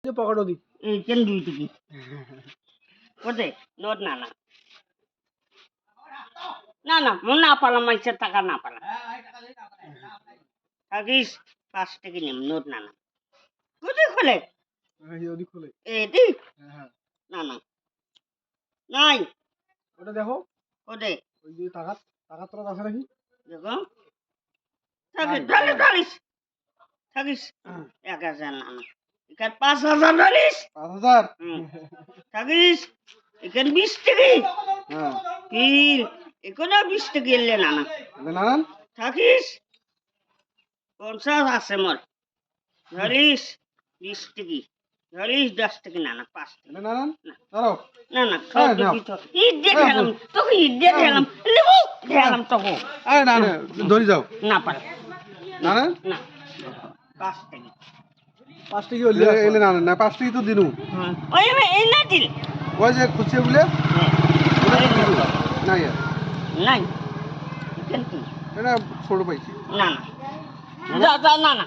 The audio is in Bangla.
যে পকেটও দি এই কেন দুই টিকি কোথায় নোট না না না না মন না পালাম মাইসের টাকা না পালাম থাকিস 5 টাকা নিম নোট না না কোথায় খোলে এই ওদি খুলে এটি হ্যাঁ না না নাই ওটা দেখো কোথায় ওই যে টাকা টাকা তোরা আছে নাকি দেখো থাকিস থাকিস থাকিস থাকিস 1000 না না এখানে 5000 ধরিস 5000 থাকিস এখানে 20 টাকা হ্যাঁ তিন এখানে 20 টাকা এলে না না নানান থাকিস 50 আছে মোর ধরিস 20 টাকা ধরিস 10 টাকা না না 5 টাকা নানান দাঁড়াও না না সব দিবি তো ঈদ দিয়ে গেলাম তোকে ঈদ দিয়ে গেলাম লেবু গেলাম তোকে আরে না না ধরি যাও না পারে নানান না 5 টাকা 5 টাকা হইলে এলে না না 5 টাকা তো দিনু ওই এই না দিল ওই যে খুশি বলে না ইয়ার নাই কেন কি এটা ছোট পাইছি না না যা যা না না